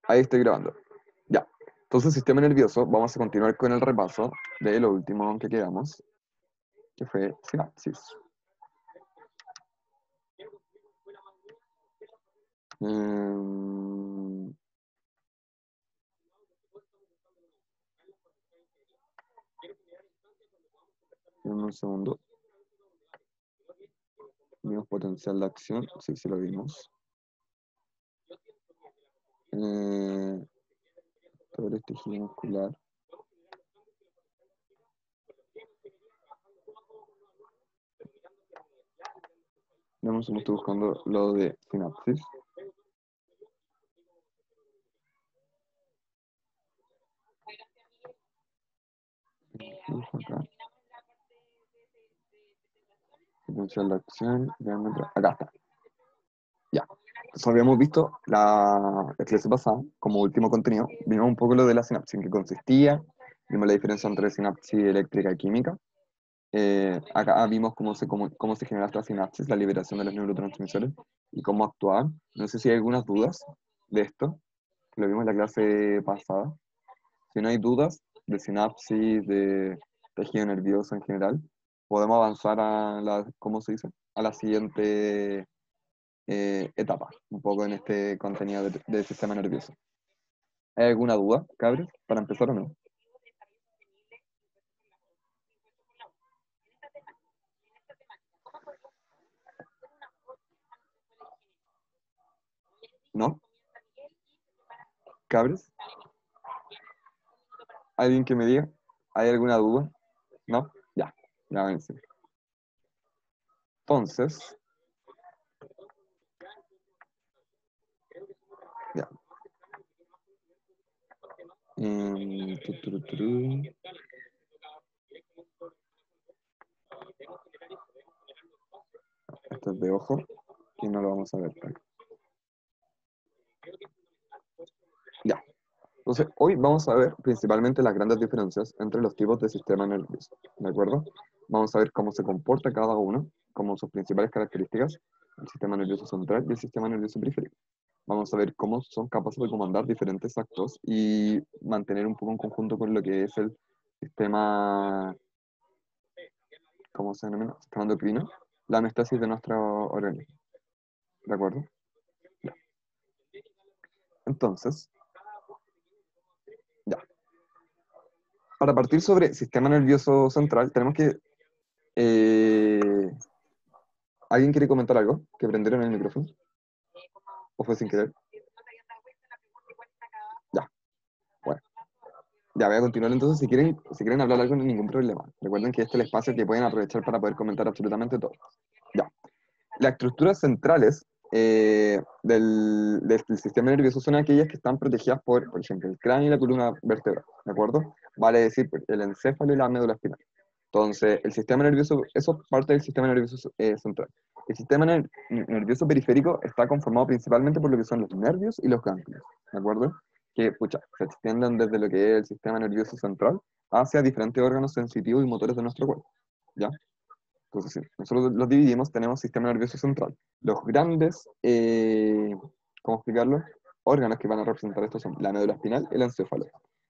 Ahí estoy grabando. Ya. Entonces, sistema nervioso, vamos a continuar con el repaso de lo último que quedamos, que fue sinapsis. Mm, Dame un segundo. Vimos potencial de acción, sí, sí lo vimos. Todo el tejido muscular. Vemos, estoy buscando lo de sinapsis. Acá. Potencial de acción, diámetro. Acá está. Ya. Entonces habíamos visto la clase pasada, como último contenido, vimos un poco lo de la sinapsis, en qué consistía, vimos la diferencia entre sinapsis eléctrica y química. Acá vimos cómo se genera esta sinapsis, la liberación de los neurotransmisores y cómo actuaban. No sé si hay algunas dudas de esto, que lo vimos en la clase pasada. Si no hay dudas de sinapsis, de tejido nervioso en general, podemos avanzar a la, ¿cómo se dice? A la siguiente etapa, un poco en este contenido del sistema nervioso. ¿Hay alguna duda, cabros, para empezar o no? ¿No? ¿Cabros? ¿Alguien que me diga? ¿Hay alguna duda? ¿No? Ya, ya vence. Entonces, ya. Tu. Esto es de ojo, que no lo vamos a ver. Ya. Entonces, hoy vamos a ver principalmente las grandes diferencias entre los tipos de sistema nervioso, ¿de acuerdo? Vamos a ver cómo se comporta cada uno, como sus principales características, el sistema nervioso central y el sistema nervioso periférico. Vamos a ver cómo son capaces de comandar diferentes actos y mantener un poco en conjunto con lo que es el sistema, ¿cómo se denomina? Sistema endocrino, la homeostasis de nuestro organismo, ¿de acuerdo? Ya. Entonces, ya. Para partir sobre sistema nervioso central, tenemos que... ¿Alguien quiere comentar algo? ¿Que prendieron el micrófono? ¿O fue sin querer? Ya, bueno. Ya voy a continuar entonces. Si quieren hablar algo, no hay ningún problema. Recuerden que este es el espacio que pueden aprovechar para poder comentar absolutamente todo. Ya. Las estructuras centrales del sistema nervioso son aquellas que están protegidas por ejemplo, el cráneo y la columna vertebral, ¿de acuerdo? Vale decir, el encéfalo y la médula espinal. Entonces, el sistema nervioso, eso es parte del sistema nervioso central. El sistema nervioso periférico está conformado principalmente por lo que son los nervios y los ganglios, ¿de acuerdo? Que, pucha, se extienden desde lo que es el sistema nervioso central hacia diferentes órganos sensitivos y motores de nuestro cuerpo, ¿ya? Entonces, si nosotros los dividimos, tenemos sistema nervioso central. Los grandes, ¿cómo explicarlo? Órganos que van a representar esto son la médula espinal y el encéfalo.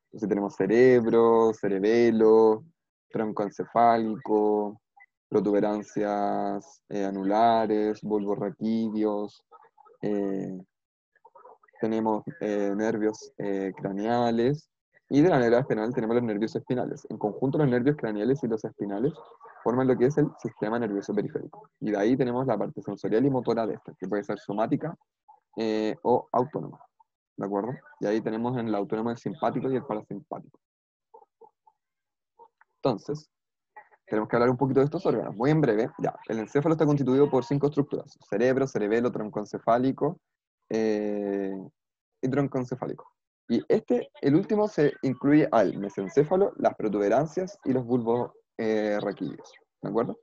Entonces tenemos cerebro, cerebelo, tronco encefálico, protuberancias anulares, bulbos raquídeos, eh, tenemos nervios craneales, y de la médula espinal tenemos los nervios espinales. En conjunto, los nervios craneales y los espinales forman lo que es el sistema nervioso periférico. Y de ahí tenemos la parte sensorial y motora de esta, que puede ser somática o autónoma. ¿De acuerdo? Y ahí tenemos en el autónomo el simpático y el parasimpático. Entonces, tenemos que hablar un poquito de estos órganos. Muy en breve, ya. El encéfalo está constituido por 5 estructuras: cerebro, cerebelo, troncoencefálico y troncoencefálico. Y el último, se incluye al mesencéfalo, las protuberancias y los bulbos raquídeos. ¿De acuerdo?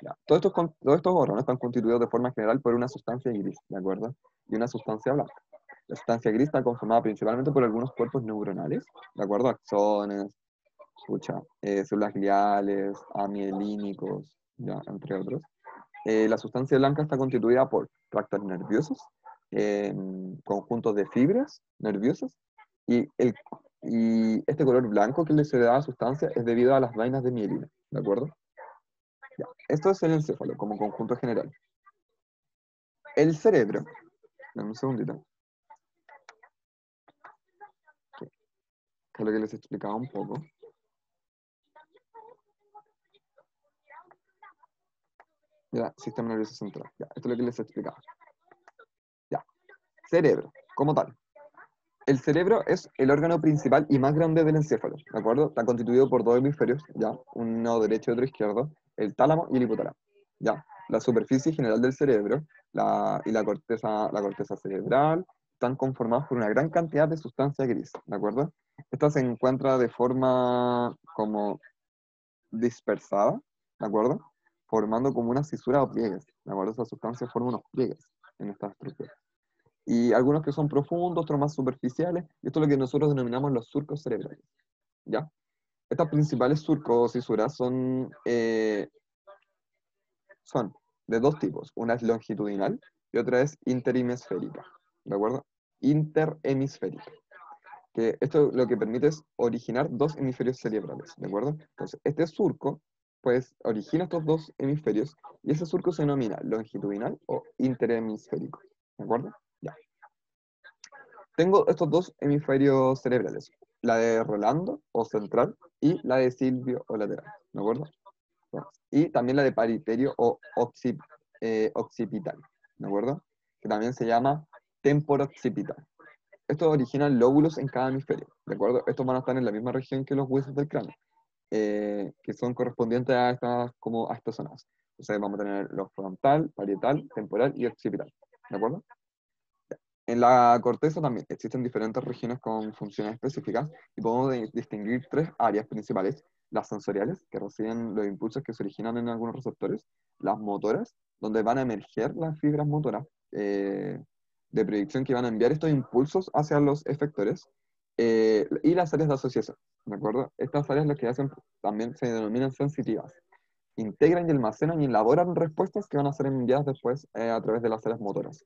Ya. Todos estos órganos están constituidos de forma general por una sustancia gris, ¿de acuerdo? Y una sustancia blanca. La sustancia gris está conformada principalmente por algunos cuerpos neuronales, ¿de acuerdo? Axones, células gliales, amielínicos, ya, entre otros. La sustancia blanca está constituida por tractos nerviosos, conjuntos de fibras nerviosas, y, y este color blanco que le se da a la sustancia es debido a las vainas de mielina, ¿de acuerdo? Ya. Esto es el encéfalo como conjunto general. El cerebro, dame un segundito, que es lo que les explicaba un poco. Ya, sistema nervioso central. Ya, esto es lo que les explicaba. Ya, cerebro, como tal. El cerebro es el órgano principal y más grande del encéfalo, ¿de acuerdo? Está constituido por dos hemisferios, ¿ya? Uno derecho y otro izquierdo, el tálamo y el hipotálamo, ¿ya? La superficie general del cerebro y la corteza cerebral están conformados por una gran cantidad de sustancia gris, ¿de acuerdo? Esta se encuentra de forma como dispersada, ¿de acuerdo? Formando como una fisura o pliegues, ¿de acuerdo? Esa sustancia forma unos pliegues en esta estructura. Y algunos que son profundos, otros más superficiales, y esto es lo que nosotros denominamos los surcos cerebrales, ¿ya? Estas principales surcos o fisuras son de dos tipos, una es longitudinal y otra es interhemisférica, ¿de acuerdo? Interhemisférica, que esto lo que permite es originar dos hemisferios cerebrales, ¿de acuerdo? Entonces, este surco, pues, origina estos dos hemisferios, y ese surco se denomina longitudinal o interhemisférico, ¿de acuerdo? Ya. Tengo estos dos hemisferios cerebrales, la de Rolando o central y la de Silvio o lateral, ¿de acuerdo? Bueno, y también la de pariterio o occipital, ¿de acuerdo? Que también se llama temporoccipital. Estos originan lóbulos en cada hemisferio, ¿de acuerdo? Estos van a estar en la misma región que los huesos del cráneo, que son correspondientes a estas zonas. Entonces vamos a tener los frontal, parietal, temporal y occipital, ¿de acuerdo? En la corteza también existen diferentes regiones con funciones específicas y podemos distinguir tres áreas principales: las sensoriales, que reciben los impulsos que se originan en algunos receptores; las motoras, donde van a emerger las fibras motoras de predicción que van a enviar estos impulsos hacia los efectores; y las áreas de asociación, ¿de acuerdo? Estas áreas lo que hacen también se denominan sensitivas. Integran y almacenan y elaboran respuestas que van a ser enviadas después a través de las áreas motoras.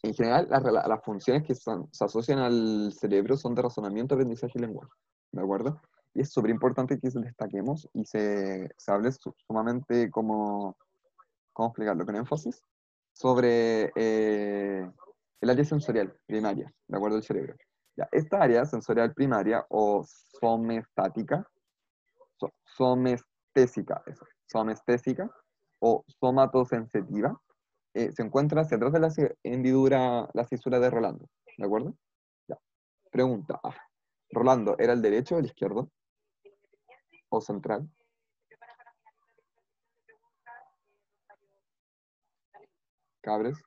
En general, las funciones que se asocian al cerebro son de razonamiento, aprendizaje y lenguaje, ¿de acuerdo? Y es súper importante que destaquemos y se hable sumamente ¿cómo explicarlo? Con énfasis sobre el área sensorial primaria, ¿de acuerdo? Del cerebro. Ya, esta área sensorial primaria o somestática, somestésica, eso, somestésica o somatosensitiva, se encuentra hacia atrás de la hendidura, la fisura de Rolando, ¿de acuerdo? Ya. Pregunta A. ¿Rolando era el derecho o el izquierdo? ¿O central? Cabres.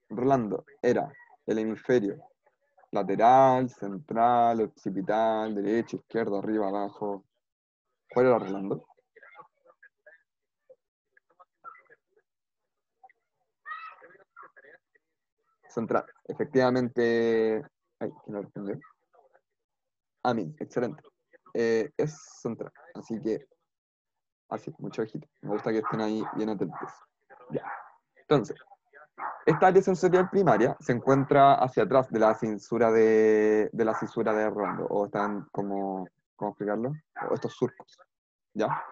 Rolando era el hemisferio lateral, central, occipital, derecho, izquierdo, arriba, abajo. ¿Cuál era Rolando? Central. Efectivamente. Ay, ¿quién lo respondió? A mí, excelente. Es central. Así que, así, mucho ojito. Me gusta que estén ahí bien atentos. Ya. Entonces, esta área sensorial primaria se encuentra hacia atrás de la fisura de Rolando, o están como, ¿cómo explicarlo? O estos surcos, ¿ya?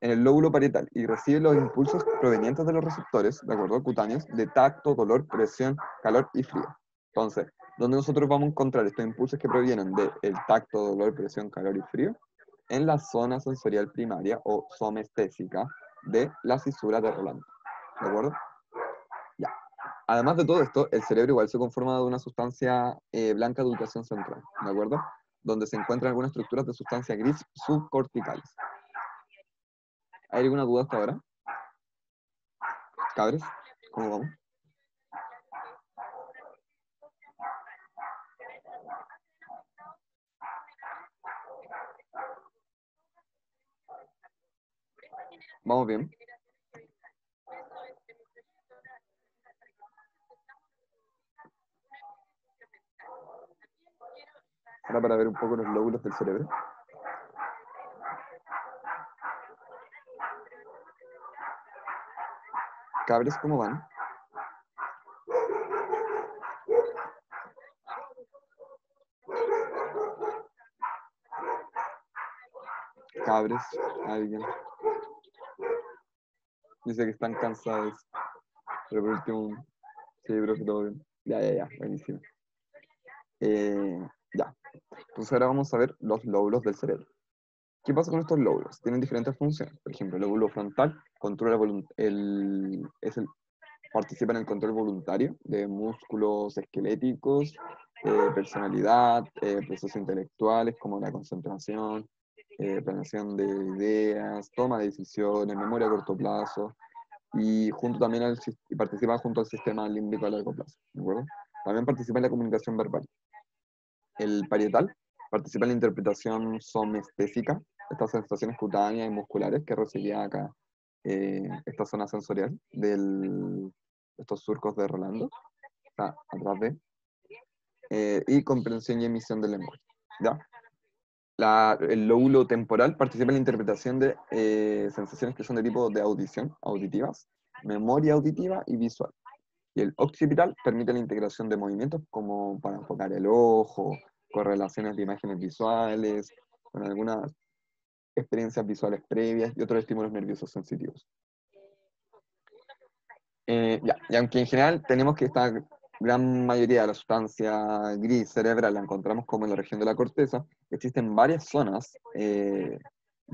En el lóbulo parietal, y recibe los impulsos provenientes de los receptores, ¿de acuerdo? Cutáneos, de tacto, dolor, presión, calor y frío. Entonces, ¿dónde nosotros vamos a encontrar estos impulsos que provienen del tacto, dolor, presión, calor y frío? En la zona sensorial primaria o somestésica de la fisura de Rolando, ¿de acuerdo? Ya. Además de todo esto, el cerebro igual se conforma de una sustancia blanca de ubicación central, ¿de acuerdo? Donde se encuentran algunas estructuras de sustancia gris subcorticales. ¿Hay alguna duda hasta ahora? ¿Cabres? ¿Cómo vamos? ¿Vamos bien? Ahora para ver un poco los lóbulos del cerebro. Cabres, ¿cómo van? Cabres, alguien. Dice que están cansados. Pero por último, sí, profe, todo bien. Ya, buenísimo. Ya. Entonces ahora vamos a ver los lóbulos del cerebro. ¿Qué pasa con estos lóbulos? Tienen diferentes funciones. Por ejemplo, el lóbulo frontal controla participa en el control voluntario de músculos esqueléticos, personalidad, procesos intelectuales como la concentración, planeación de ideas, toma de decisiones, memoria a corto plazo, y y participa junto al sistema límbico a largo plazo, ¿de acuerdo? También participa en la comunicación verbal. El parietal participa en la interpretación somestésica, estas sensaciones cutáneas y musculares que recibía acá esta zona sensorial de estos surcos de Rolando, está atrás de, y comprensión y emisión del lenguaje. ¿Ya? El lóbulo temporal participa en la interpretación de sensaciones que son de tipo de audición, auditivas, memoria auditiva y visual. Y el occipital permite la integración de movimientos como para enfocar el ojo, correlaciones de imágenes visuales, con algunas experiencias visuales previas y otros estímulos nerviosos sensitivos. Y aunque en general tenemos que esta gran mayoría de la sustancia gris cerebral la encontramos como en la región de la corteza, existen varias zonas de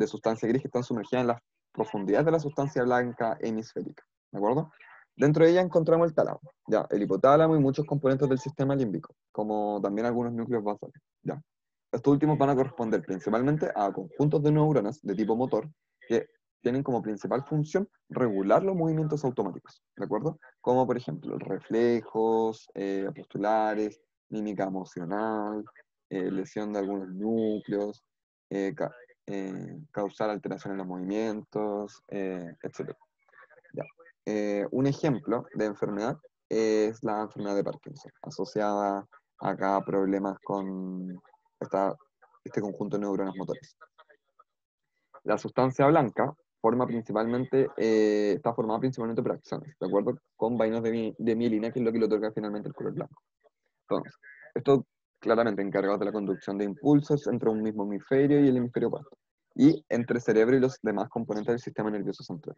sustancia gris que están sumergidas en las profundidades de la sustancia blanca hemisférica, ¿de acuerdo? Dentro de ella encontramos el tálamo, ya, el hipotálamo y muchos componentes del sistema límbico, como también algunos núcleos basales, ya. Estos últimos van a corresponder principalmente a conjuntos de neuronas de tipo motor que tienen como principal función regular los movimientos automáticos, ¿de acuerdo? Como por ejemplo reflejos, postulares, mímica emocional, lesión de algunos núcleos, causar alteración en los movimientos, etc. Ya. Un ejemplo de enfermedad es la enfermedad de Parkinson, asociada acá a problemas con este conjunto de neuronas motores. La sustancia blanca está formada principalmente por axones, ¿de acuerdo? Con vainas de mielina, que es lo que le otorga finalmente el color blanco. Entonces, esto claramente encargado de la conducción de impulsos entre un mismo hemisferio y el hemisferio opuesto, y entre el cerebro y los demás componentes del sistema nervioso central.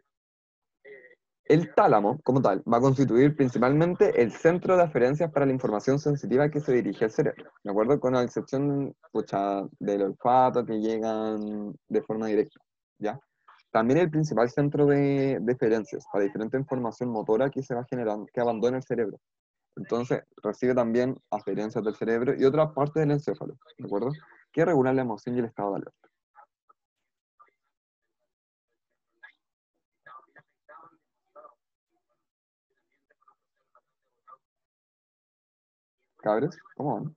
El tálamo, como tal, va a constituir principalmente el centro de aferencias para la información sensitiva que se dirige al cerebro, ¿de acuerdo? Con la excepción del olfato que llegan de forma directa, ¿ya? También el principal centro de aferencias para diferente información motora que se va generando, que abandona el cerebro. Entonces, recibe también aferencias del cerebro y otras partes del encéfalo, ¿de acuerdo? Que regulan la emoción y el estado de alerta. ¿Cabres? ¿Cómo van?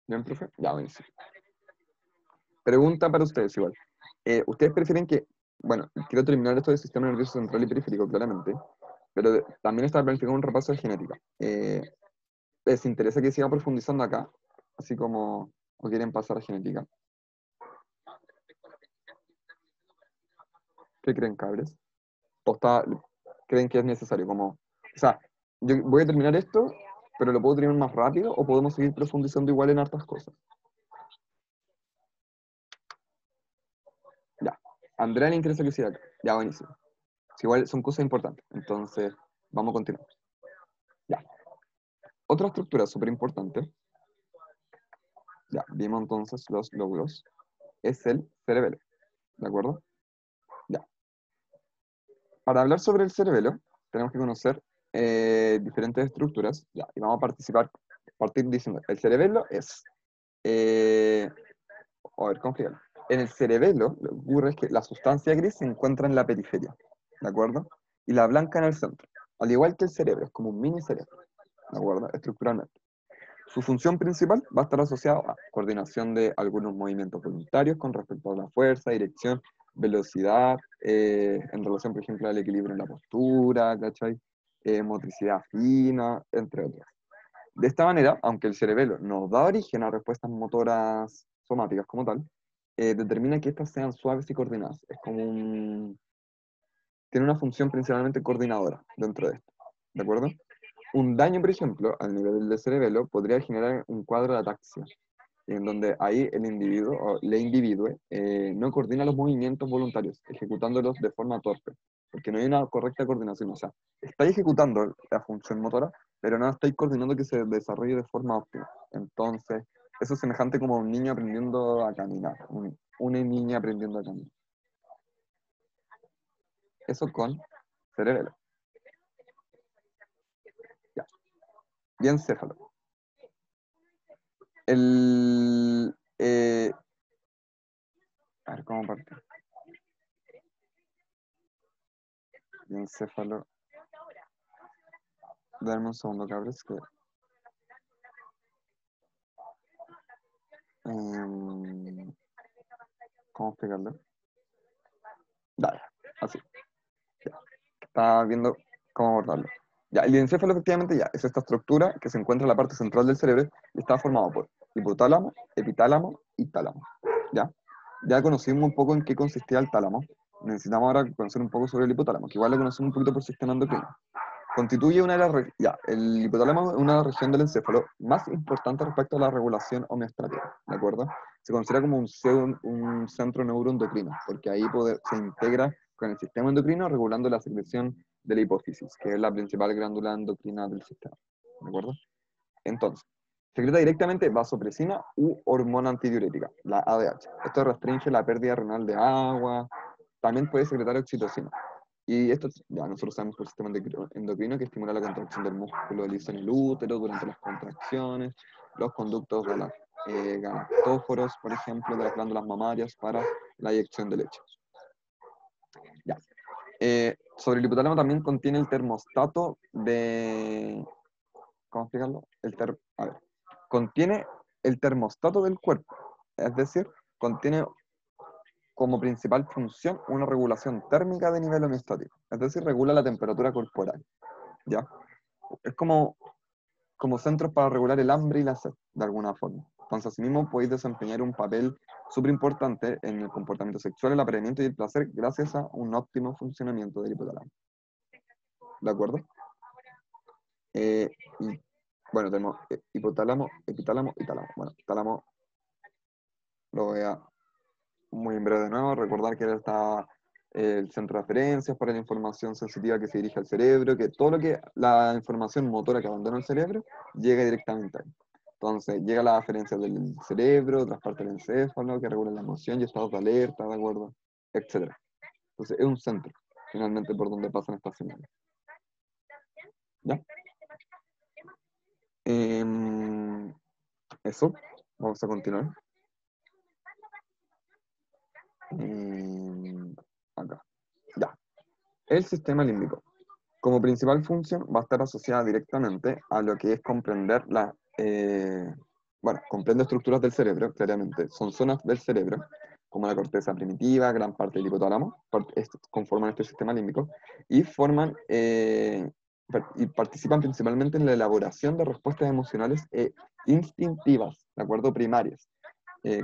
¿Bien, profe? Ya, buenísimo. Pregunta para ustedes igual. ¿Ustedes prefieren bueno, quiero terminar esto del sistema nervioso central y periférico, claramente, pero también está planificado un repaso de genética. ¿Les interesa que siga profundizando acá? Así como, o quieren pasar a genética. ¿Qué creen, cabres? ¿O creen que es necesario? O sea, yo voy a terminar esto, pero lo puedo terminar más rápido, o podemos seguir profundizando igual en hartas cosas. Ya. A Andrea le interesa que siga acá. Ya, buenísimo. Si igual son cosas importantes. Entonces, vamos a continuar. Ya. Otra estructura súper importante, ya, vimos entonces los lóbulos, es el cerebelo, ¿de acuerdo? Ya. Para hablar sobre el cerebelo, tenemos que conocer diferentes estructuras, ya, y vamos a partir diciendo, el cerebelo es, a ver, ¿cómo explicarlo? En el cerebelo, lo que ocurre es que la sustancia gris se encuentra en la periferia, ¿de acuerdo? Y la blanca en el centro, al igual que el cerebro, es como un mini cerebro, ¿de acuerdo? Estructuralmente. Su función principal va a estar asociada a coordinación de algunos movimientos voluntarios con respecto a la fuerza, dirección, velocidad, en relación, por ejemplo, al equilibrio en la postura, ¿cachai? motricidad fina, entre otros. De esta manera, aunque el cerebelo no da origen a respuestas motoras somáticas como tal, determina que estas sean suaves y coordinadas. Es como tiene una función principalmente coordinadora dentro de esto, ¿de acuerdo? Un daño, por ejemplo, al nivel del cerebelo podría generar un cuadro de ataxia, en donde ahí el individuo o la individue no coordina los movimientos voluntarios, ejecutándolos de forma torpe, porque no hay una correcta coordinación. O sea, estáis ejecutando la función motora, pero no estáis coordinando que se desarrolle de forma óptima. Entonces, eso es semejante como un niño aprendiendo a caminar, una niña aprendiendo a caminar. Eso con cerebelo. Ya. Y encéfalo. A ver, ¿cómo parte? Y encéfalo. Dame un segundo, cabros, que... ¿cómo explicarlo? Dale, así. Ya. Estaba viendo cómo abordarlo. Ya, el encéfalo efectivamente ya es esta estructura que se encuentra en la parte central del cerebro y está formado por hipotálamo, epitálamo y tálamo. ¿Ya? Ya conocimos un poco en qué consistía el tálamo. Necesitamos ahora conocer un poco sobre el hipotálamo, que igual lo conocemos un poquito por sistema endocrino. Constituye una de las ya, el hipotálamo es una región del encéfalo más importante respecto a la regulación homeostática, ¿de acuerdo? Se considera como un centro neuroendocrino, porque ahí se integra con el sistema endocrino regulando la secreción de la hipófisis, que es la principal glándula endocrina del sistema, ¿de acuerdo? Entonces, secreta directamente vasopresina u hormona antidiurética, la ADH. Esto restringe la pérdida renal de agua, también puede secretar oxitocina. Y esto ya nosotros sabemos por el sistema endocrino que estimula la contracción del músculo liso en el útero durante las contracciones, los conductos galactóforos, por ejemplo, de las glándulas mamarias para la eyección de leche. Ya. Sobre el hipotálamo también contiene el termostato de... ¿Cómo explicarlo? A ver. Contiene el termostato del cuerpo, es decir, contiene como principal función una regulación térmica de nivel homeostático, es decir, regula la temperatura corporal, ¿ya? Es como centros para regular el hambre y la sed, de alguna forma. Entonces, asimismo, podéis desempeñar un papel súper importante en el comportamiento sexual, el apareamiento y el placer gracias a un óptimo funcionamiento del hipotálamo. ¿De acuerdo? Y, bueno, tenemos hipotálamo, epitálamo y tálamo. Bueno, tálamo lo voy a muy en breve de nuevo, recordar que está el centro de referencias para la información sensitiva que se dirige al cerebro, que todo lo que la información motora que abandona el cerebro llega directamente ahí. Entonces, llega la referencia del cerebro, otras partes del encéfalo, que regulan la emoción y estados de alerta, ¿de acuerdo? Etcétera. Entonces, es un centro, finalmente, por donde pasan estas señales. ¿Ya? Eso, vamos a continuar. Acá. Ya. El sistema límbico. Como principal función va a estar asociada directamente a lo que es comprender comprende estructuras del cerebro, claramente. Son zonas del cerebro, como la corteza primitiva, gran parte del hipotálamo, conforman este sistema límbico, y y participan principalmente en la elaboración de respuestas emocionales e instintivas, ¿de acuerdo? Primarias,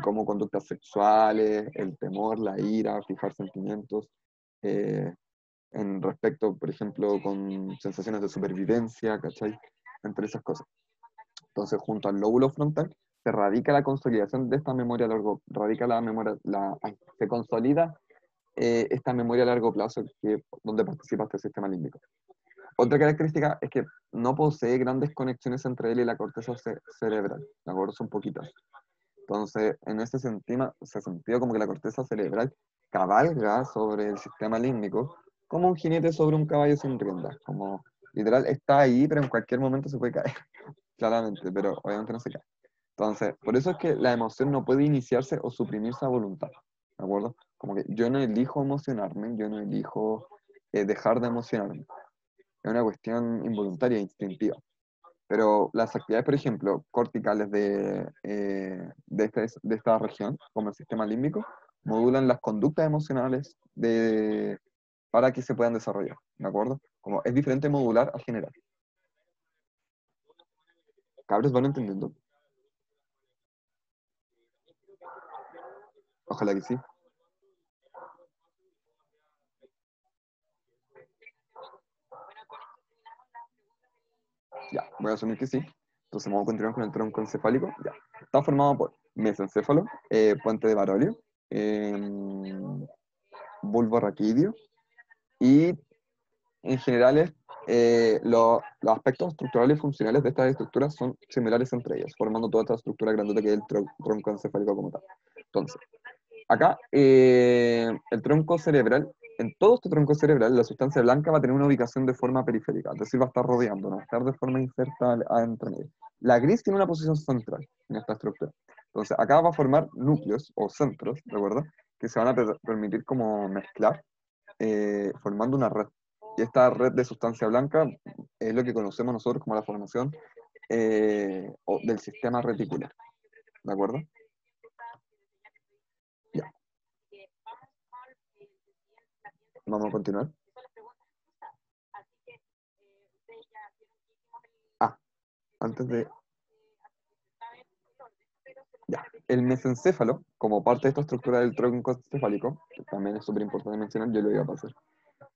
como conductas sexuales, el temor, la ira, fijar sentimientos, eh, en respecto, por ejemplo, con sensaciones de supervivencia, ¿cachai? Entre esas cosas. Entonces, junto al lóbulo frontal, se radica la consolidación de esta memoria a largo, radica la memoria, se consolida esta memoria a largo plazo donde participa este sistema límbico. Otra característica es que no posee grandes conexiones entre él y la corteza cerebral, ¿de acuerdo? Son poquitas. Entonces, en ese sentido como que la corteza cerebral cabalga sobre el sistema límbico como un jinete sobre un caballo sin riendas, como literal está ahí, pero en cualquier momento se puede caer, claramente, pero obviamente no se cae. Entonces, por eso es que la emoción no puede iniciarse o suprimirse a voluntad, ¿de acuerdo? Como que yo no elijo emocionarme, yo no elijo dejar de emocionarme. Es una cuestión involuntaria, instintiva. Pero las actividades, por ejemplo, corticales de esta región, como el sistema límbico, modulan las conductas emocionales para que se puedan desarrollar, ¿de acuerdo? Como es diferente modular a general. ¿Cabros van entendiendo? Ojalá que sí. Ya, voy a asumir que sí. Entonces vamos a continuar con el tronco encefálico. Ya. Está formado por mesencéfalo, puente de Barolio, bulbo raquídeo y en general los aspectos estructurales y funcionales de estas estructuras son similares entre ellas, formando toda esta estructura grandota que es el tronco encefálico como tal. Entonces, acá, el tronco cerebral, en todo este tronco cerebral, la sustancia blanca va a tener una ubicación de forma periférica, es decir, va a estar rodeando, no va a estar de forma inserta entre medio. La gris tiene una posición central en esta estructura. Entonces, acá va a formar núcleos o centros, ¿de acuerdo? Que se van a permitir como mezclar, formando una red. Y esta red de sustancia blanca es lo que conocemos nosotros como la formación del sistema reticular, ¿de acuerdo? Ya, vamos a continuar. Ah, antes de... Ya, el mesencéfalo, como parte de esta estructura del tronco encefálico, que también es súper importante mencionar, yo lo iba a pasar,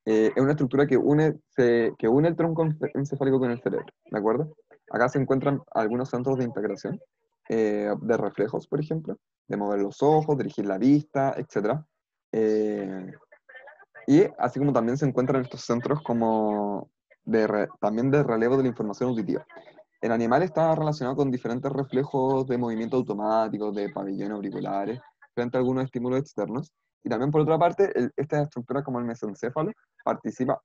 es una estructura que une el tronco encefálico con el cerebro, ¿de acuerdo? Acá se encuentran algunos centros de integración, de reflejos, por ejemplo, de mover los ojos, dirigir la vista, etc. Eh, y así como también se encuentran estos centros como también de relevo de la información auditiva. El animal está relacionado con diferentes reflejos de movimiento automático, de pabellones auriculares, frente a algunos estímulos externos. Y también, por otra parte, esta estructura como el mesencéfalo participa,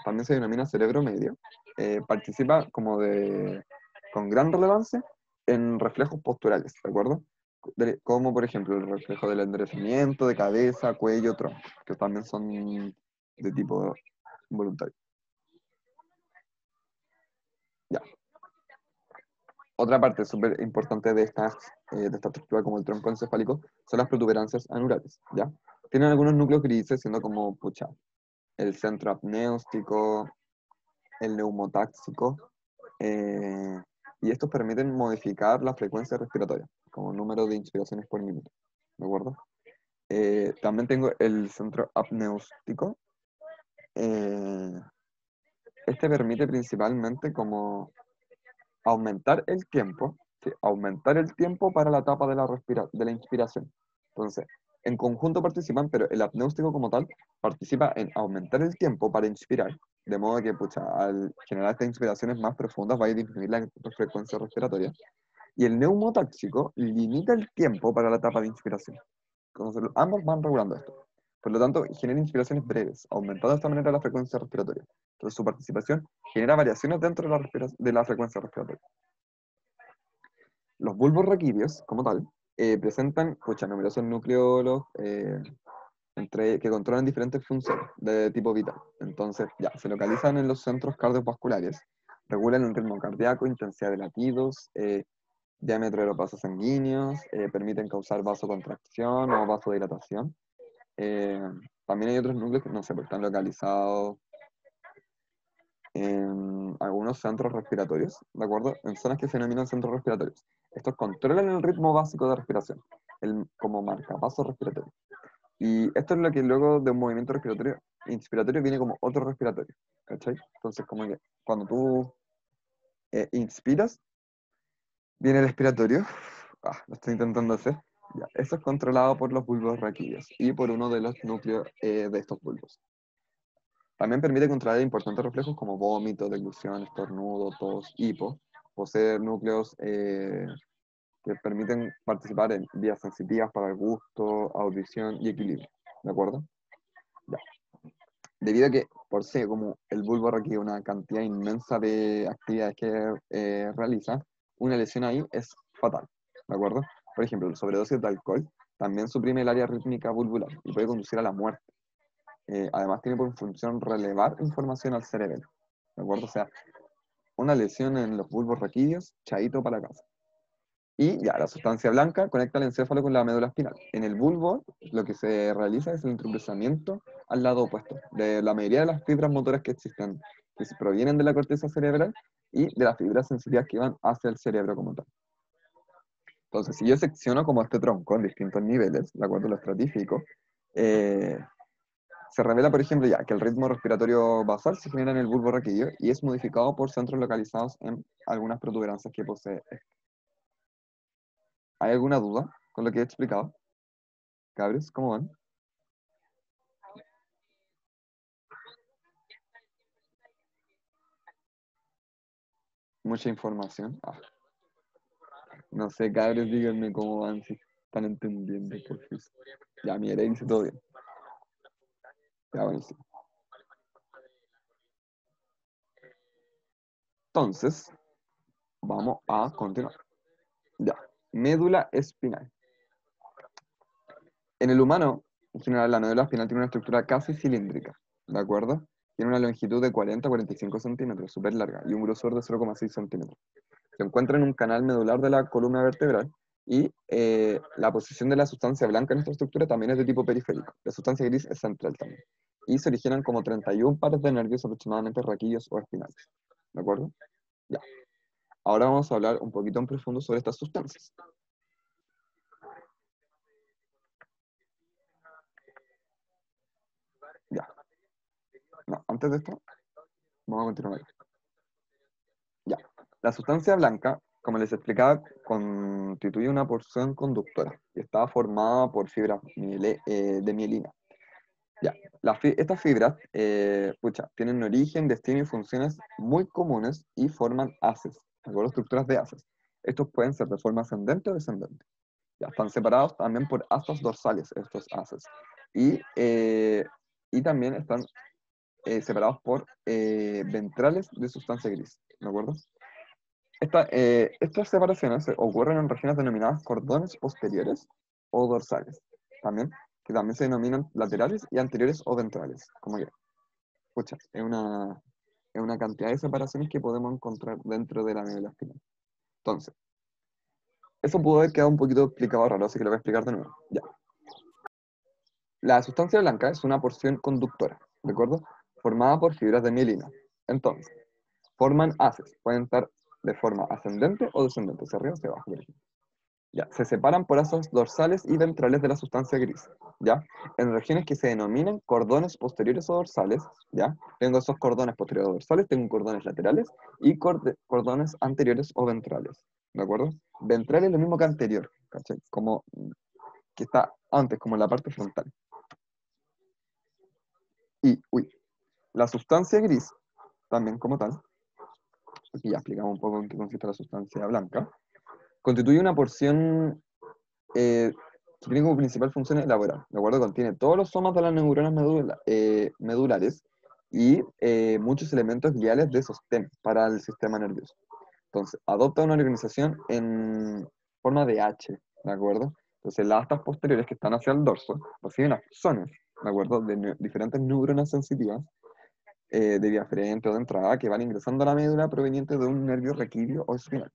también se denomina cerebro medio, participa con gran relevancia en reflejos posturales, ¿de acuerdo? Como por ejemplo el reflejo del enderezamiento de cabeza, cuello, tronco, que también son de tipo voluntario. Ya. Otra parte súper importante de esta estructura como el tronco encefálico son las protuberancias anulares, ¿ya? Tienen algunos núcleos grises, siendo como, pucha, el centro apnéustico, el neumotáxico, eh, y estos permiten modificar la frecuencia respiratoria, como número de inspiraciones por minuto, ¿de acuerdo? También tengo el centro apnéustico. eh, este permite principalmente como aumentar el tiempo para la etapa de de la inspiración. Entonces, en conjunto participan, pero el apnéustico como tal participa en aumentar el tiempo para inspirar, de modo que, pucha, al generar estas inspiraciones más profundas va a disminuir la frecuencia respiratoria. Y el neumotáxico limita el tiempo para la etapa de inspiración. Entonces, ambos van regulando esto. Por lo tanto, genera inspiraciones breves, aumentando de esta manera la frecuencia respiratoria. Entonces, su participación genera variaciones dentro de de la frecuencia respiratoria. Los bulbos raquídeos, como tal, presentan pucha, numerosos núcleos que controlan diferentes funciones de tipo vital. Entonces, ya, se localizan en los centros cardiovasculares, regulan el ritmo cardíaco, intensidad de latidos, diámetro de los vasos sanguíneos, permiten causar vasocontracción o vasodilatación. Eh, También hay otros núcleos que no se están localizados en algunos centros respiratorios, ¿de acuerdo? En zonas que se denominan centros respiratorios. Estos controlan el ritmo básico de respiración, como marcapaso respiratorio. Y esto es lo que luego de un movimiento respiratorio, inspiratorio, viene como otro respiratorio, ¿cachai? Entonces, como que cuando tú inspiras, viene el expiratorio. Lo estoy intentando hacer. Ya, eso es controlado por los bulbos raquídeos y por uno de los núcleos de estos bulbos. También permite controlar importantes reflejos como vómito, deglución, estornudo, tos, hipo. Posee núcleos que permiten participar en vías sensitivas para el gusto, audición y equilibrio. ¿De acuerdo? Ya. Debido a que por sí, como el bulbo requiere una cantidad inmensa de actividades que realiza, una lesión ahí es fatal. ¿De acuerdo? Por ejemplo, la sobredosis de alcohol también suprime el área rítmica bulbular y puede conducir a la muerte. Además tiene por función relevar información al cerebro. ¿De acuerdo? O sea, una lesión en los bulbos raquídeos, chaito para la casa. Y ya, la sustancia blanca conecta el encéfalo con la médula espinal. En el bulbo, lo que se realiza es el entrecruzamiento al lado opuesto de la mayoría de las fibras motoras que existen, que provienen de la corteza cerebral y de las fibras sensitivas que van hacia el cerebro como tal. Entonces, si yo secciono como este tronco en distintos niveles, de acuerdo, lo estratifico, eh, se revela, por ejemplo, ya que el ritmo respiratorio basal se genera en el bulbo raquídeo y es modificado por centros localizados en algunas protuberancias que posee. ¿Hay alguna duda con lo que he explicado? Cabres, ¿cómo van? Mucha información. No sé, cabres, díganme cómo van, si están entendiendo, por favor. Ya, mi dice todo bien. Ya, buenísimo. Entonces, vamos a continuar. Ya, médula espinal. En el humano, en general, la médula espinal tiene una estructura casi cilíndrica, ¿de acuerdo? Tiene una longitud de 40 a 45 centímetros, súper larga, y un grosor de 0,6 centímetros. Se encuentra en un canal medular de la columna vertebral y la posición de la sustancia blanca en esta estructura también es de tipo periférico. La sustancia gris es central también. Y se originan como 31 pares de nervios aproximadamente raquídeos o espinales. ¿De acuerdo? Ya. Ahora vamos a hablar un poquito en profundo sobre estas sustancias. Ya. No, antes de esto, vamos a continuar. Ya. La sustancia blanca, como les explicaba, constituye una porción conductora y está formada por fibras de mielina. Ya, estas fibras, pucha, tienen origen, destino y funciones muy comunes y forman haces, ¿de acuerdo? Estructuras de haces. Estos pueden ser de forma ascendente o descendente. Ya, están separados también por astas dorsales, estos haces. Y también están separados por ventrales de sustancia gris, ¿de acuerdo? Estas separaciones ocurren en regiones denominadas cordones posteriores o dorsales, también, que también se denominan laterales y anteriores o ventrales. Como que, pucha, es una cantidad de separaciones que podemos encontrar dentro de la médula espinal. Entonces, eso pudo haber quedado un poquito explicado raro, así que lo voy a explicar de nuevo. Ya. La sustancia blanca es una porción conductora, ¿de acuerdo? Formada por fibras de mielina. Entonces, forman haces, pueden estar de forma ascendente o descendente, hacia arriba o hacia abajo, por ejemplo. Ya, se separan por asas dorsales y ventrales de la sustancia gris, ¿ya? En regiones que se denominan cordones posteriores o dorsales, ¿ya? Tengo esos cordones posteriores o dorsales, tengo cordones laterales y cordones anteriores o ventrales, ¿de acuerdo? Ventral es lo mismo que anterior, ¿cachai? Como que está antes, como en la parte frontal. Y, la sustancia gris, también como tal, aquí ya explicamos un poco en qué consiste la sustancia blanca, constituye una porción que tiene como principal función elaborar, ¿de acuerdo? Contiene todos los somas de las neuronas medulares y muchos elementos gliales de sostén para el sistema nervioso. Entonces, adopta una organización en forma de H, ¿de acuerdo? Entonces, las astas posteriores que están hacia el dorso reciben axones, ¿de acuerdo? De diferentes neuronas sensitivas de vía frente o de entrada que van ingresando a la médula proveniente de un nervio raquídeo o espinal.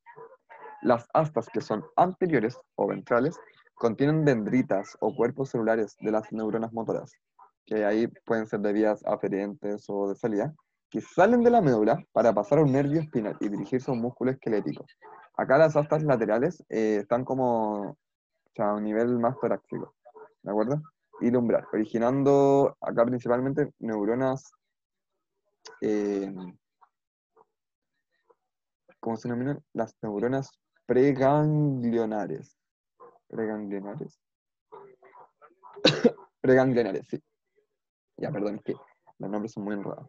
Las astas que son anteriores o ventrales contienen dendritas o cuerpos celulares de las neuronas motoras, que ahí pueden ser de vías aferentes o de salida, que salen de la médula para pasar a un nervio espinal y dirigirse a un músculo esquelético. Acá las astas laterales están como, o sea, a un nivel más torácico, ¿de acuerdo? Y lumbral, originando acá principalmente neuronas, eh, ¿cómo se denominan? Las neuronas preganglionares. Preganglionares. Preganglionares, sí. Ya, perdón, es que los nombres son muy enredados.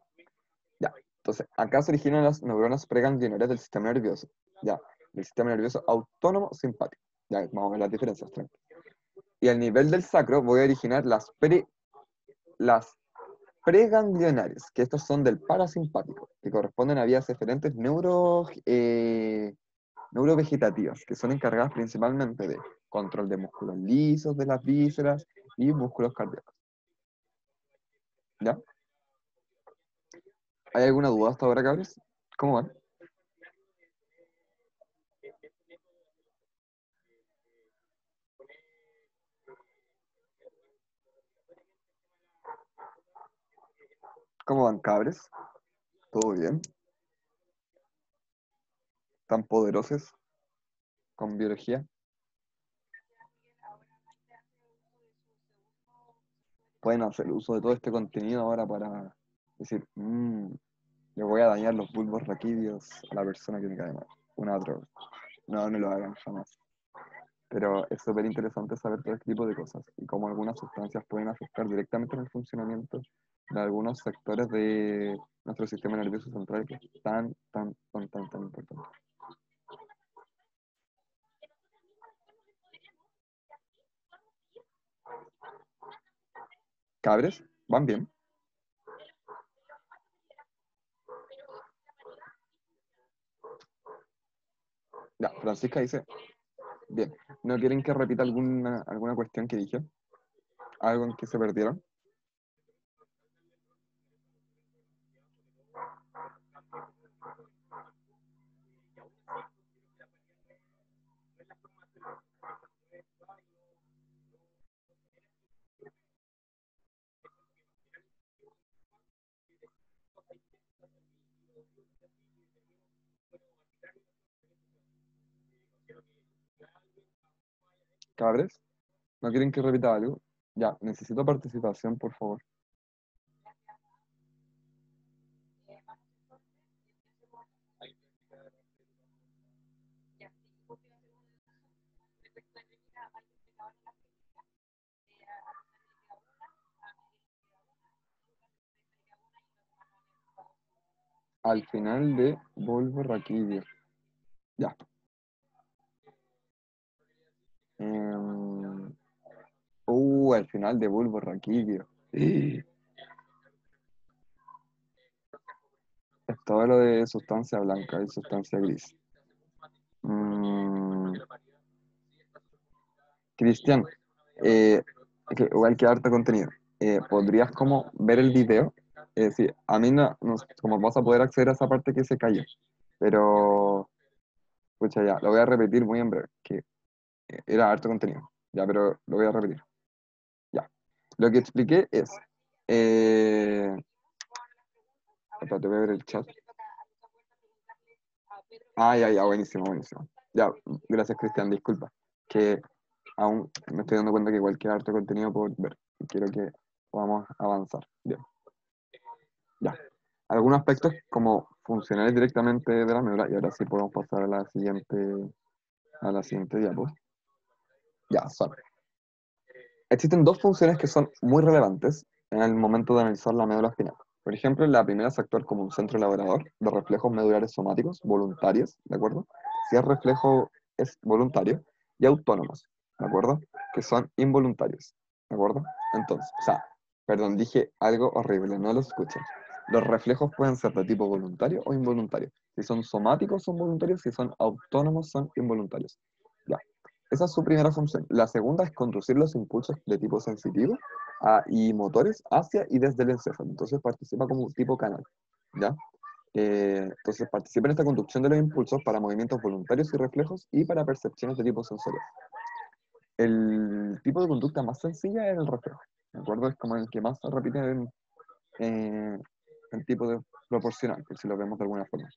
Ya, entonces, acá se originan las neuronas preganglionares del sistema nervioso. Ya, del sistema nervioso autónomo simpático. Ya, vamos a ver las diferencias. Tranqui. Y al nivel del sacro voy a originar las preganglionares, que estos son del parasimpático, que corresponden a vías eferentes neurovegetativas, que son encargadas principalmente de control de músculos lisos de las vísceras y músculos cardíacos. ¿Ya? ¿Hay alguna duda hasta ahora, cabros? ¿Cómo van? ¿Cómo van, cabres? ¿Todo bien? ¿Tan poderosos con biología? Pueden hacer uso de todo este contenido ahora para decir, le voy a dañar los bulbos raquídeos a la persona que me cae mal. Una otra. No, no lo hagan jamás. Pero es súper interesante saber todo este tipo de cosas y cómo algunas sustancias pueden afectar directamente en el funcionamiento de algunos sectores de nuestro sistema nervioso central, que es tan importante. ¿Cabres? ¿Van bien? Ya, Francisca dice, bien. ¿No quieren que repita alguna cuestión que dije? ¿Algo en que se perdieron? ¿Cabres? ¿No quieren que repita algo? Ya, necesito participación, por favor. Al final de Volvo Raquídeo. Ya. Em, al final de Bulbo Raquídeo. Es todo lo de sustancia blanca y sustancia gris. Mm, Cristian, que igual que harto contenido. ¿Podrías como ver el video? Sí, a mí no como vas a poder acceder a esa parte que se cayó. Pero, pucha, ya, lo voy a repetir muy en breve, que era harto contenido. Ya, pero lo voy a repetir. Ya. Lo que expliqué es. Eh, espérate, voy a ver el chat. Ya, buenísimo, buenísimo. Ya, gracias, Cristian, disculpa. Que aún me estoy dando cuenta que cualquier harto contenido por ver. Y quiero que podamos avanzar. Bien, ya. Algunos aspectos como funcionales directamente de la médula, y ahora sí podemos pasar a la siguiente diapo. Ya, son. Existen dos funciones que son muy relevantes en el momento de analizar la médula espinal. Por ejemplo, la primera es actuar como un centro elaborador de reflejos medulares somáticos voluntarios, ¿de acuerdo? Si el reflejo es voluntario, y autónomos, ¿de acuerdo? Que son involuntarios, ¿de acuerdo? Entonces, perdón, dije algo horrible, no lo escuchen. Los reflejos pueden ser de tipo voluntario o involuntario. Si son somáticos, son voluntarios, si son autónomos, son involuntarios. Ya. Esa es su primera función. La segunda es conducir los impulsos de tipo sensitivo y motores hacia y desde el encéfalo. Entonces participa como un tipo canal, ¿ya? Entonces participa en esta conducción de los impulsos para movimientos voluntarios y reflejos y para percepciones de tipo sensorial. El tipo de conducta más sencilla es el reflejo, ¿de acuerdo? Es como el que más se repite en tipo de proporcional, por si lo vemos de alguna forma.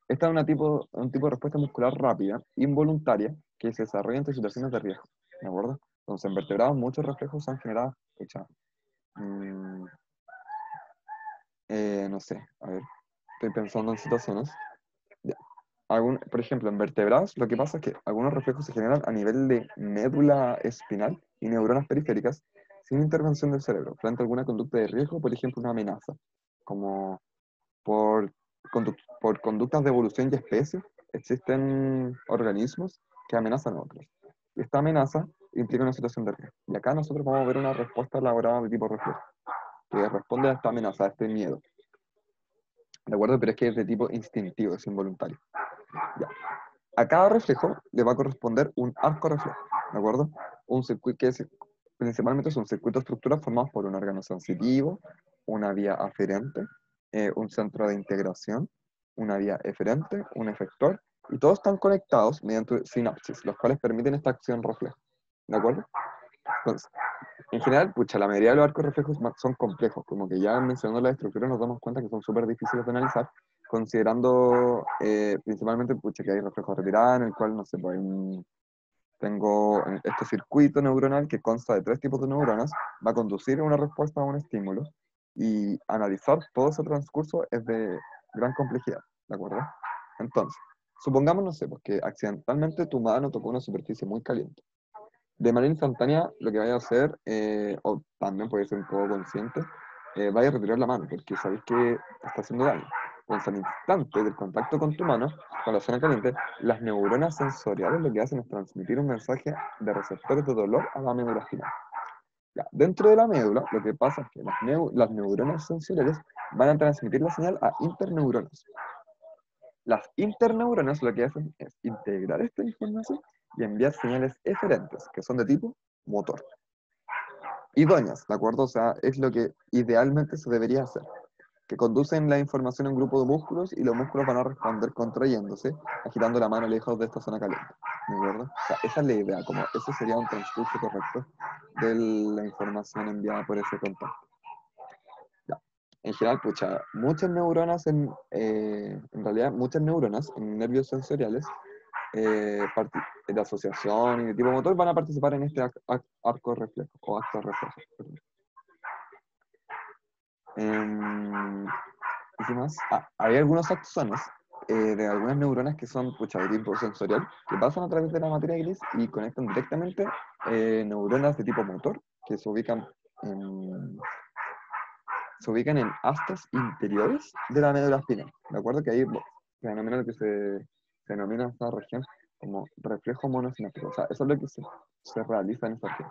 Esta es un tipo de respuesta muscular rápida, involuntaria, que se desarrolla ante situaciones de riesgo, ¿de acuerdo? Entonces, en vertebrados muchos reflejos son generados, mm, no sé, a ver, estoy pensando en situaciones. Ya. Por ejemplo, en vertebrados lo que pasa es que algunos reflejos se generan a nivel de médula espinal y neuronas periféricas sin intervención del cerebro, frente a alguna conducta de riesgo, por ejemplo, una amenaza, como por, por conductas de evolución y especie, existen organismos que amenazan a otros. Y esta amenaza implica una situación de riesgo. Y acá nosotros vamos a ver una respuesta elaborada de tipo reflejo, que responde a esta amenaza, a este miedo. ¿De acuerdo? Pero es que es de tipo instintivo, es involuntario. Ya. A cada reflejo le va a corresponder un arco reflejo, ¿de acuerdo? Un circuito principalmente son circuitos estructuras formados por un órgano sensitivo, una vía aferente, un centro de integración, una vía eferente, un efector, y todos están conectados mediante sinapsis, los cuales permiten esta acción reflejo, ¿de acuerdo? Entonces, En general, pucha, la mayoría de los arcos reflejos son complejos, como que ya mencionando la estructura nos damos cuenta que son súper difíciles de analizar, considerando principalmente, pucha, que hay reflejos retirados, en el cual, no sé, pues tengo este circuito neuronal que consta de tres tipos de neuronas, va a conducir una respuesta a un estímulo, y analizar todo ese transcurso es de gran complejidad, ¿de acuerdo? Entonces, supongamos, no sé, pues que accidentalmente tu mano tocó una superficie muy caliente. De manera instantánea, lo que vaya a hacer, o también puede ser un poco consciente, vaya a retirar la mano, porque sabéis que está haciendo daño. Entonces, al instante del contacto con tu mano, con la zona caliente, las neuronas sensoriales lo que hacen es transmitir un mensaje de receptores de dolor a la médula espinal. Ya, dentro de la médula, lo que pasa es que las neuronas sensoriales van a transmitir la señal a interneuronas. Las interneuronas lo que hacen es integrar esta información y enviar señales eferentes, que son de tipo motor. Idóneas, ¿de acuerdo? O sea, es lo que idealmente se debería hacer, que conducen la información a un grupo de músculos y los músculos van a responder contrayéndose, agitando la mano lejos de esta zona caliente, ¿de acuerdo? O sea, esa es la idea, como ese sería un transcurso correcto de la información enviada por ese contacto. Ya. En general, pucha, muchas neuronas en realidad, muchas neuronas en nervios sensoriales de asociación y de tipo motor van a participar en este arco reflejo o acto reflejo. Perdón. ¿Y qué más? Hay algunos axones de algunas neuronas que son pucha, de tipo sensorial, que pasan a través de la materia gris y conectan directamente neuronas de tipo motor que en, se ubican en astas interiores de la médula espinal. ¿De acuerdo? Que ahí se denomina lo que se denomina esta región como reflejo monosináptico. O sea, eso es lo que se realiza en esta región.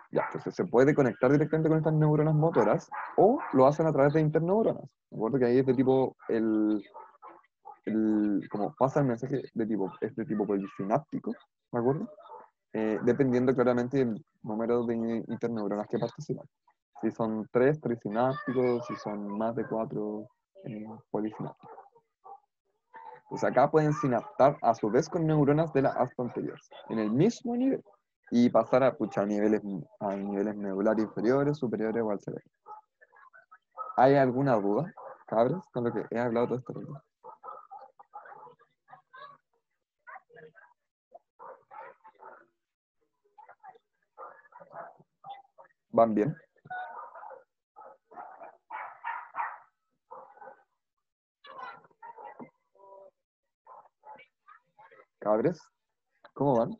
Ya, entonces se puede conectar directamente con estas neuronas motoras o lo hacen a través de interneuronas. ¿De acuerdo? Que ahí es de tipo, como pasa el mensaje es de tipo polisináptico, ¿de acuerdo? Dependiendo claramente del número de interneuronas que participan. Si son tres trisinápticos, si son más de cuatro polisinápticos. Pues acá pueden sinaptar a su vez con neuronas de la asta anterior, en el mismo nivel, y pasar a, pucha, a niveles medulares inferiores, superiores o al cerebro. ¿Hay alguna duda, cabros, con lo que he hablado todo este rato? ¿Van bien? ¿Cabres? ¿Cómo van?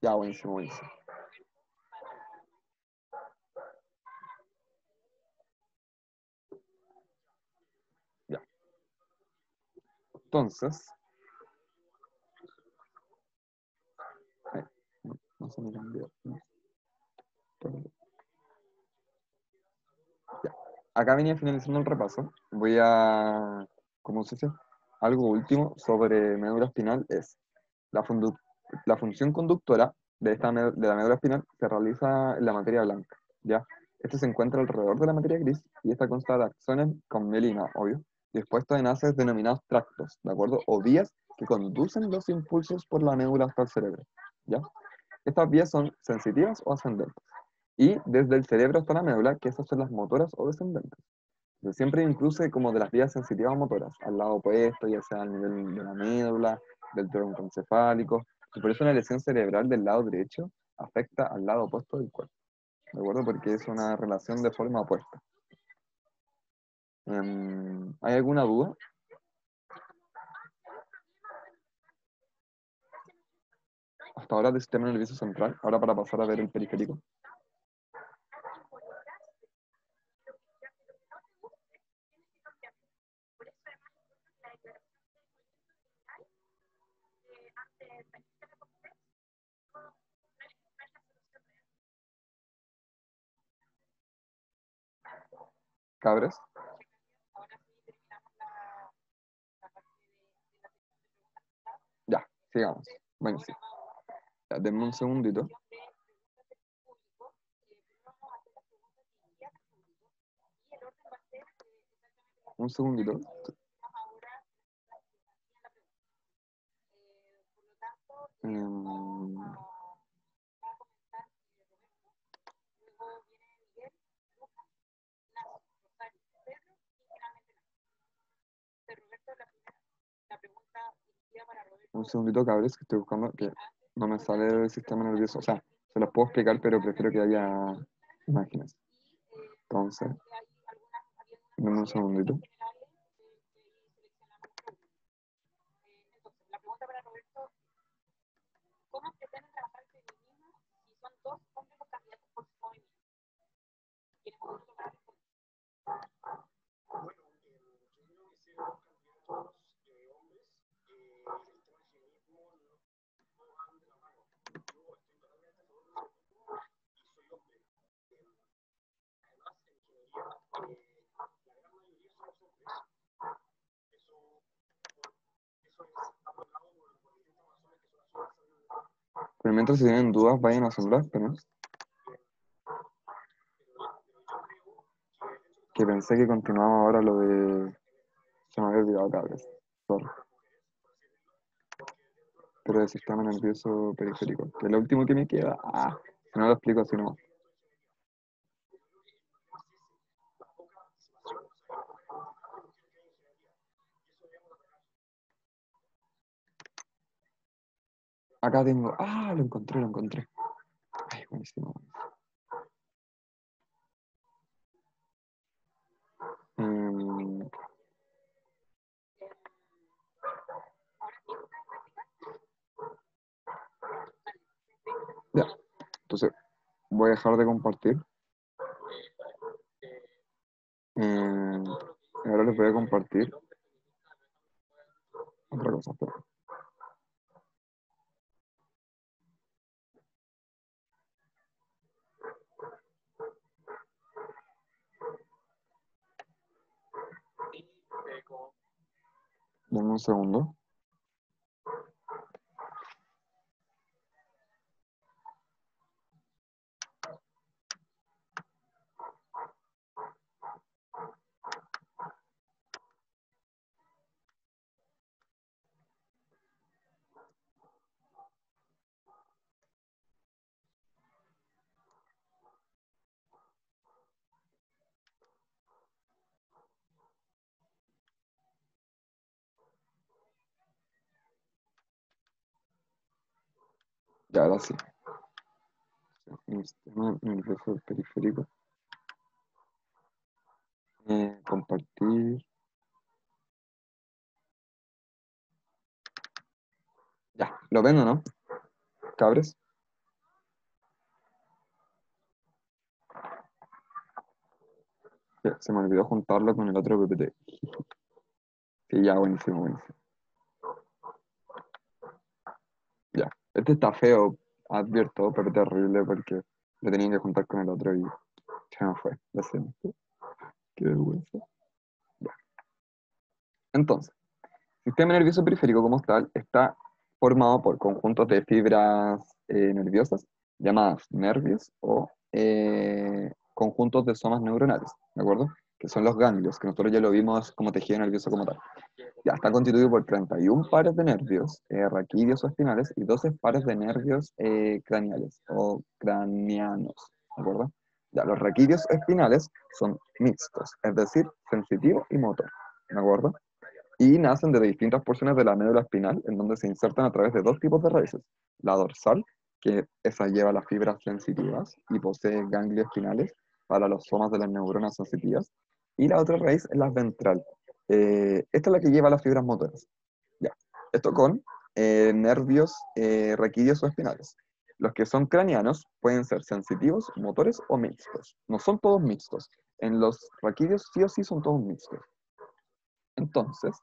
Ya, buenísimo, buenísimo. Ya. Entonces, ay, no se me cambió. No, ya. Acá venía finalizando el repaso. Voy a, ¿cómo se dice? Algo último sobre médula espinal es la, la función conductora de la médula espinal se realiza en la materia blanca, ¿ya? Este se encuentra alrededor de la materia gris y esta consta de axones con mielina, obvio, dispuestos en haces denominados tractos, ¿de acuerdo? O vías que conducen los impulsos por la médula hasta el cerebro, ¿ya? Estas vías son sensitivas o ascendentes. Y desde el cerebro hasta la médula, que esas son las motoras o descendentes. Siempre incluye como de las vías sensitivas motoras, al lado opuesto, ya sea al nivel de la médula, del tronco encefálico. Y por eso una lesión cerebral del lado derecho afecta al lado opuesto del cuerpo, ¿de acuerdo? Porque es una relación de forma opuesta. ¿Hay alguna duda? Hasta ahora del sistema nervioso central, ahora para pasar a ver el periférico. ¿Cabres? Ya, sigamos. Bueno, sí. Ya, denme un segundito. Un segundito. Em, un segundito, cabres, que estoy buscando, que no me sale el sistema nervioso. O sea, se los puedo explicar, pero prefiero que haya imágenes. Entonces, dame un segundito. Pero mientras si tienen dudas, vayan a sembrar, pero que pensé que continuaba ahora lo de... Se me había olvidado, cabres. Sorry. Pero del sistema nervioso periférico, que es lo último que me queda. Si no lo explico así no. Acá tengo... lo encontré, lo encontré. Ay, buenísimo. Mm, ya, entonces voy a dejar de compartir. Mm, ahora les voy a compartir otra cosa. Espera. Dame un segundo. Ya, ahora sí. El sistema nervioso periférico. Compartir. Ya, ¿lo ven o no? Cabres. Ya, se me olvidó juntarlo con el otro PPT. Sí, ya, buenísimo, buenísimo. Ya, este está feo, advierto, pero terrible porque lo tenía que juntar con el otro y se me fue. Lo siento. Qué vergüenza. Ya. Entonces, el sistema nervioso periférico como tal está formado por conjuntos de fibras nerviosas llamadas nervios o conjuntos de somas neuronales, ¿de acuerdo? Que son los ganglios, que nosotros ya lo vimos como tejido nervioso como tal. Ya está constituido por 31 pares de nervios raquídeos o espinales y 12 pares de nervios craneales o craneanos, ¿de acuerdo? Ya, los raquídeos espinales son mixtos, es decir, sensitivo y motor, ¿de acuerdo? Y nacen de distintas porciones de la médula espinal, en donde se insertan a través de dos tipos de raíces. La dorsal, que esa lleva las fibras sensitivas y posee ganglios espinales para los somas de las neuronas sensitivas, y la otra raíz es la ventral. Esta es la que lleva las fibras motoras. Ya. Esto con nervios raquídeos o espinales. Los que son craneanos pueden ser sensitivos, motores o mixtos. No son todos mixtos. En los raquídeos sí o sí son todos mixtos. Entonces,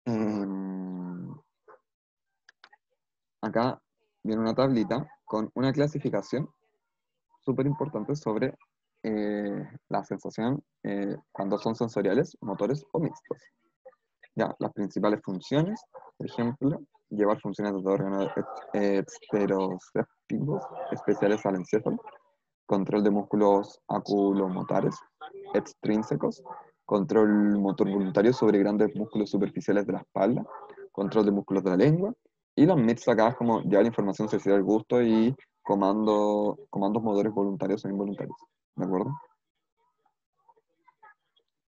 Em, acá viene una tablita con una clasificación súper importante sobre la sensación cuando son sensoriales, motores o mixtos. Ya, las principales funciones, por ejemplo, llevar funciones de órganos esteroceptivos especiales al encéfalo, control de músculos aculomotores extrínsecos, control motor voluntario sobre grandes músculos superficiales de la espalda, control de músculos de la lengua, Y los MITs acá es como llevar información social al gusto y comandos motores voluntarios o involuntarios. ¿De acuerdo?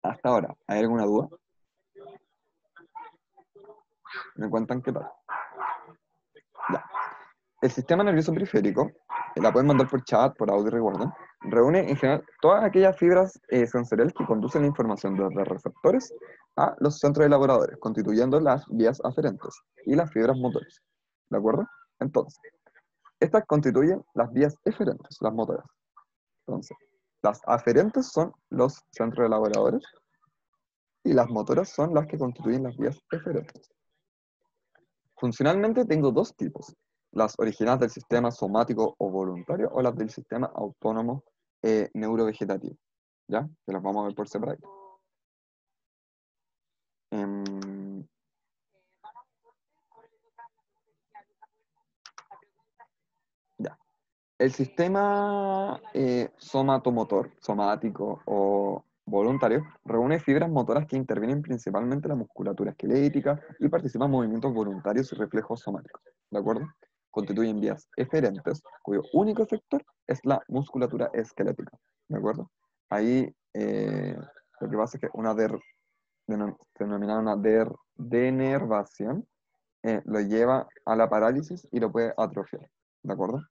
Hasta ahora, ¿hay alguna duda? ¿Me cuentan qué tal? Ya. El sistema nervioso periférico, la pueden mandar por chat, por audio, recuerden, reúne en general todas aquellas fibras sensoriales que conducen la información desde receptores a los centros elaboradores, constituyendo las vías aferentes y las fibras motores. ¿De acuerdo? Entonces, estas constituyen las vías eferentes, las motoras. Entonces, las aferentes son los centros elaboradores y las motoras son las que constituyen las vías eferentes. Funcionalmente tengo dos tipos, las originales del sistema somático o voluntario o las del sistema autónomo neurovegetativo, ¿ya? Que las vamos a ver por separado. Em, ya. El sistema somatomotor, somático o voluntario, reúne fibras motoras que intervienen principalmente en la musculatura esquelética y participan en movimientos voluntarios y reflejos somáticos, ¿de acuerdo? Constituyen vías eferentes, cuyo único efector es la musculatura esquelética, ¿de acuerdo? Ahí lo que pasa es que se denomina una denervación, lo lleva a la parálisis y lo puede atrofiar, ¿de acuerdo?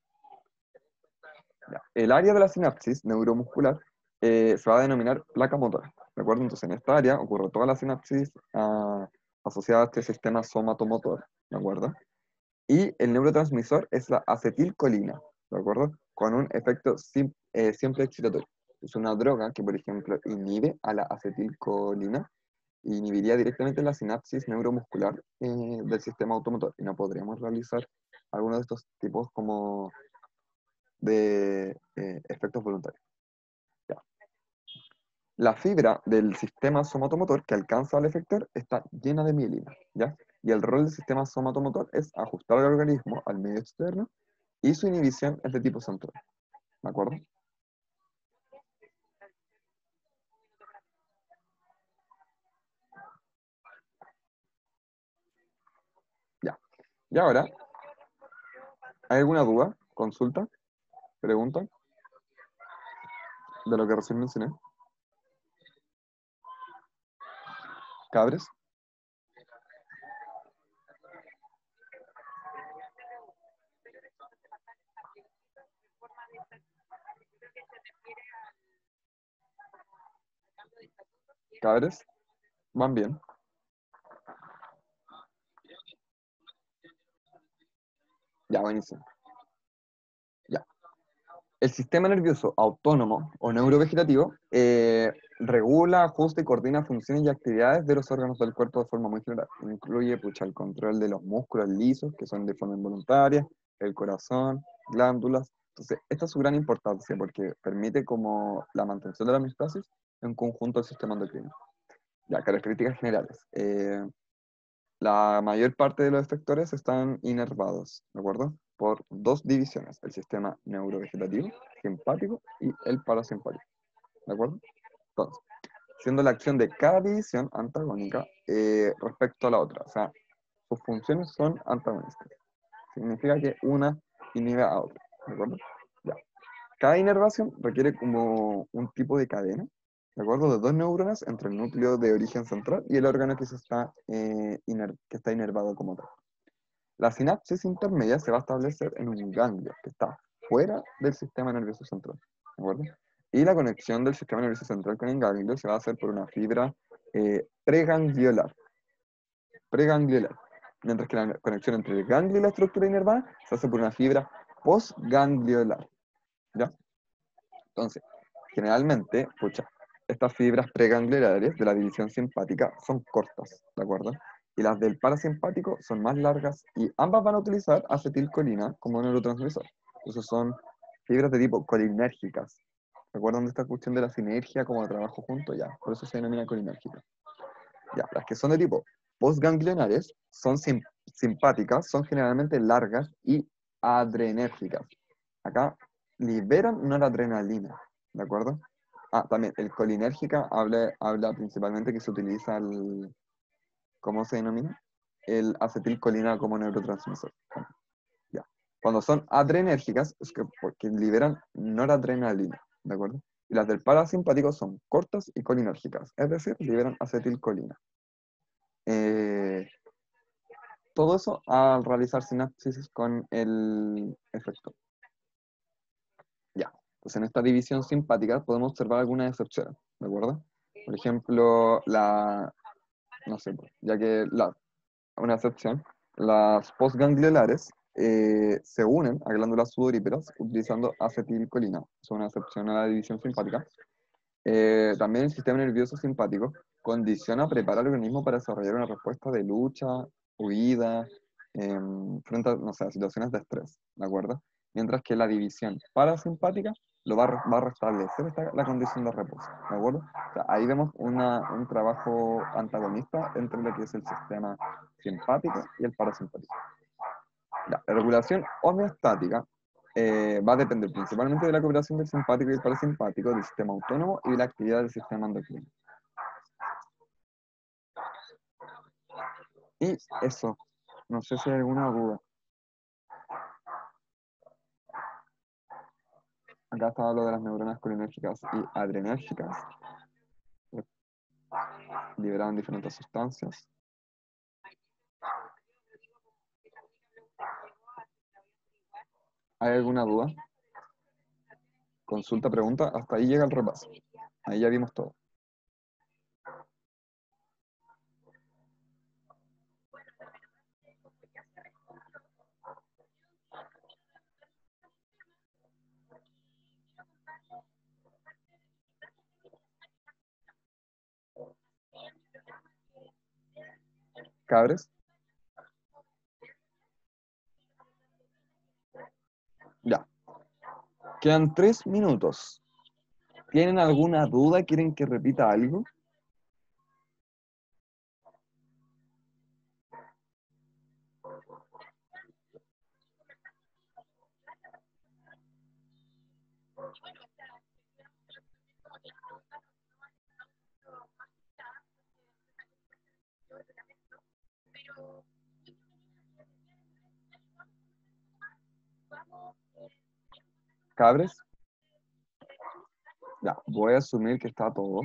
Ya. El área de la sinapsis neuromuscular se va a denominar placa motora, ¿de acuerdo? Entonces, en esta área ocurre toda la sinapsis asociada a este sistema somatomotor, ¿de acuerdo? Y el neurotransmisor es la acetilcolina, ¿de acuerdo? Con un efecto siempre excitatorio. Es una droga que, por ejemplo, inhibe a la acetilcolina, inhibiría directamente la sinapsis neuromuscular del sistema automotor y no podríamos realizar alguno de estos tipos como de efectos voluntarios. Ya. La fibra del sistema somatomotor que alcanza al efector está llena de mielina, ¿ya? Y el rol del sistema somatomotor es ajustar al organismo al medio externo y su inhibición es de tipo central, ¿de acuerdo? Ya. Y ahora, ¿hay alguna duda, consulta, pregunta de lo que recién mencioné? ¿Cabres? ¿Cabres? ¿Van bien? Ya, buenísimo. Ya. El sistema nervioso autónomo o neurovegetativo regula, ajusta y coordina funciones y actividades de los órganos del cuerpo de forma muy general. Incluye pucha, el control de los músculos lisos, que son de forma involuntaria, el corazón, glándulas. Entonces, esta es su gran importancia porque permite como la mantención de la homeostasis en conjunto del sistema endocrino. Ya, características generales. La mayor parte de los efectores están inervados, ¿de acuerdo? Por dos divisiones, el sistema neurovegetativo, simpático y el parasimpático, ¿de acuerdo? Entonces, siendo la acción de cada división antagónica respecto a la otra, o sea, sus funciones son antagonistas. Significa que una inhibe a otra, ¿de acuerdo? Ya. Cada inervación requiere como un tipo de cadena, ¿de acuerdo? De dos neuronas entre el núcleo de origen central y el órgano que, que está inervado como tal. La sinapsis intermedia se va a establecer en un ganglio que está fuera del sistema nervioso central, ¿de acuerdo? Y la conexión del sistema nervioso central con el ganglio se va a hacer por una fibra pregangliolar, pregangliolar, mientras que la conexión entre el ganglio y la estructura inervada se hace por una fibra postgangliolar, ¿ya? Entonces, generalmente, pucha, estas fibras pregangliolares de la división simpática son cortas, ¿de acuerdo? Y las del parasimpático son más largas y ambas van a utilizar acetilcolina como neurotransmisor. Entonces son fibras de tipo colinérgicas. ¿Recuerdan de esta cuestión de la sinergia como de trabajo junto? Ya, por eso se denomina colinérgica. Ya, las que son de tipo postganglionares son simpáticas, son generalmente largas y adrenérgicas. Acá liberan noradrenalina, ¿de acuerdo? Ah, también, el colinérgica habla principalmente que se utiliza el, ¿cómo se denomina? el acetilcolina como neurotransmisor. Ya. Cuando son adrenérgicas, es que porque liberan noradrenalina, ¿de acuerdo? Y las del parasimpático son cortas y colinérgicas, es decir, liberan acetilcolina. Eh, Todo eso al realizar sinapsis con el efector. Ya. Pues en esta división simpática podemos observar algunas excepciones, ¿de acuerdo? Por ejemplo, no sé, pues, ya que una excepción, las postgangliolares se unen a glándulas sudoríparas utilizando acetilcolina. Es una excepción a la división simpática. También el sistema nervioso simpático condiciona, prepara al organismo para desarrollar una respuesta de lucha, huida, frente a, no sé, a situaciones de estrés, ¿de acuerdo? Mientras que la división parasimpática va a restablecer la condición de reposo, ¿de acuerdo? O sea, ahí vemos un trabajo antagonista entre lo que es el sistema simpático y el parasimpático. La regulación homeostática va a depender principalmente de la cooperación del simpático y el parasimpático, del sistema autónomo y de la actividad del sistema endocrino. Y eso, no sé si hay alguna duda. Acá estaba lo de las neuronas colinérgicas y adrenérgicas. Liberaban diferentes sustancias. ¿Hay alguna duda? Consulta, pregunta, hasta ahí llega el repaso. Ahí ya vimos todo. ¿Cabres? Ya. Quedan 3 minutos. ¿Tienen alguna duda? ¿Quieren que repita algo? ¿Cabres? Ya, voy a asumir que está todo.